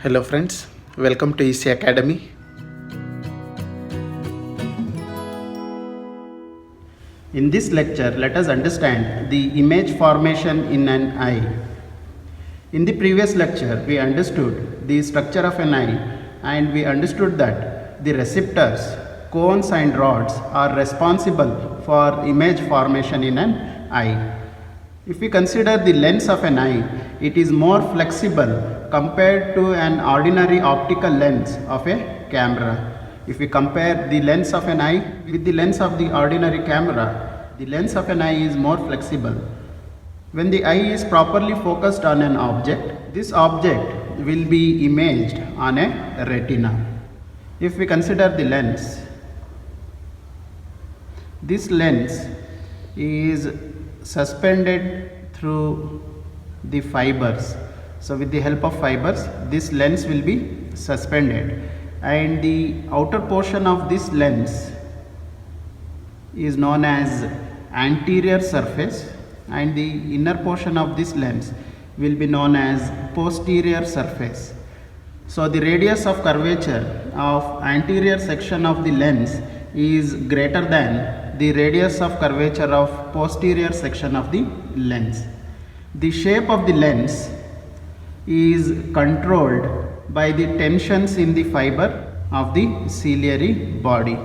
Hello friends, welcome to EC Academy. In this lecture, let us understand the image formation in an eye. In the previous lecture, we understood the structure of an eye and we understood that the receptors, cones and rods are responsible for image formation in an eye. If we consider the lens of an eye, it is more flexible compared to an ordinary optical lens of a camera. If we compare the lens of an eye with the lens of the ordinary camera, the lens of an eye is more flexible. When the eye is properly focused on an object, this object will be imaged on a retina. If we consider the lens, this lens is suspended through the fibers. So with the help of fibers, this lens will be suspended, and the outer portion of this lens is known as anterior surface and the inner portion of this lens will be known as posterior surface. So the radius of curvature of anterior section of the lens is greater than the radius of curvature of posterior section of the lens. The shape of the lens is controlled by the tensions in the fiber of the ciliary body.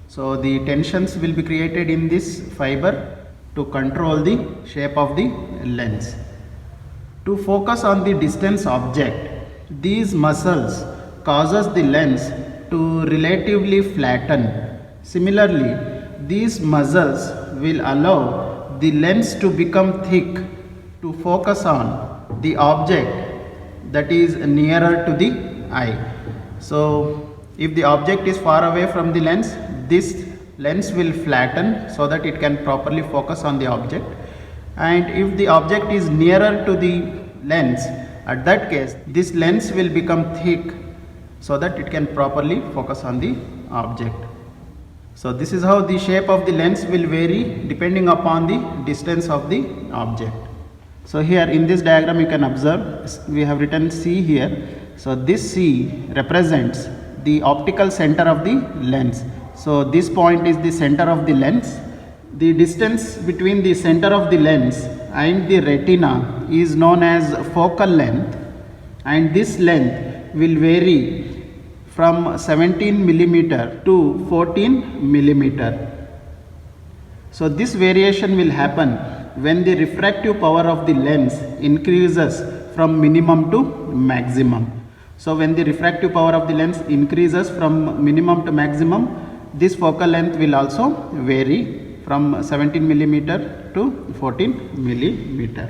So the tensions will be created in this fiber to control the shape of the lens. To focus on the distant object, these muscles causes the lens to relatively flatten. Similarly, these muscles will allow the lens to become thick to focus on the object that is nearer to the eye. So if the object is far away from the lens, this lens will flatten so that it can properly focus on the object, and if the object is nearer to the lens, at that case this lens will become thick so that it can properly focus on the object. So this is how the shape of the lens will vary depending upon the distance of the object. So here in this diagram you can observe we have written C here. So this C represents the optical center of the lens. So this point is the center of the lens. The distance between the center of the lens and the retina is known as focal length, and this length will vary from 17 millimeter to 14 millimeter. So this variation will happen when the refractive power of the lens increases from minimum to maximum. So when the refractive power of the lens increases from minimum to maximum, this focal length will also vary from 17 millimeter to 14 millimeter.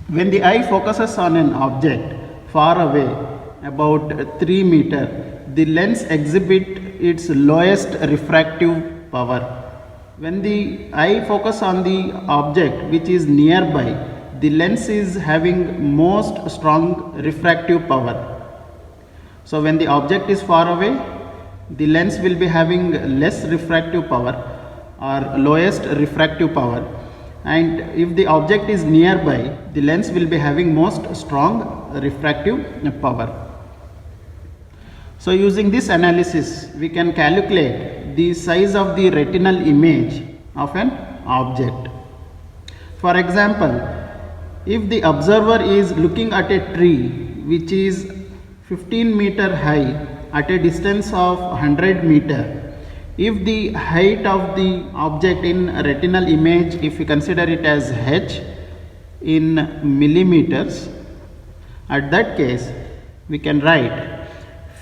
When the eye focuses on an object far away, about 3 meter, the lens exhibits its lowest refractive power. When the eye focuses on the object which is nearby, the lens is having most strong refractive power. So when the object is far away, the lens will be having less refractive power or lowest refractive power, and if the object is nearby, the lens will be having most strong refractive power. So using this analysis, we can calculate the size of the retinal image of an object. For example, if the observer is looking at a tree which is 15 meter high at a distance of 100 meter, if the height of the object in retinal image, if we consider it as h in millimeters, at that case we can write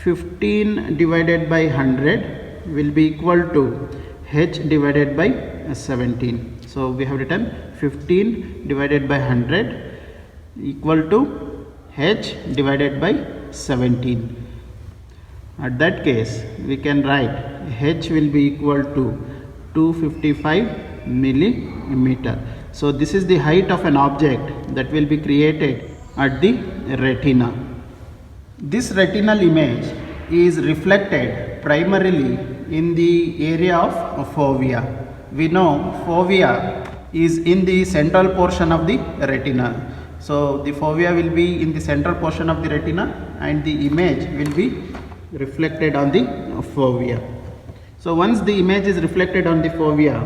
15 divided by 100 will be equal to h divided by 17. So we have written 15 divided by 100 equal to h divided by 17. At that case we can write h will be equal to 255 millimeter. So this is the height of an object that will be created at the retina. This retinal image is reflected primarily in the area of fovea. We know fovea is in the central portion of the retina. So the fovea will be in the central portion of the retina and the image will be reflected on the fovea. So once the image is reflected on the fovea,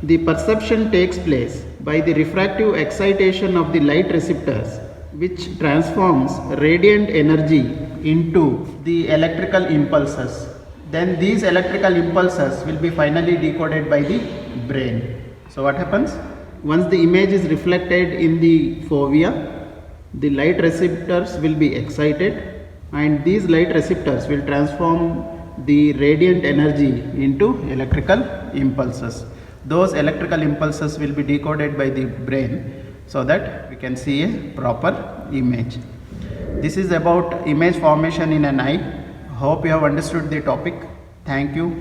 the perception takes place by the refractive excitation of the light receptors, which transforms radiant energy into the electrical impulses. Then these electrical impulses will be finally decoded by the brain. So what happens? Once the image is reflected in the fovea, the light receptors will be excited, and these light receptors will transform the radiant energy into electrical impulses. Those electrical impulses will be decoded by the brain so that we can see a proper image. This is about image formation in an eye. Hope you have understood the topic. Thank you.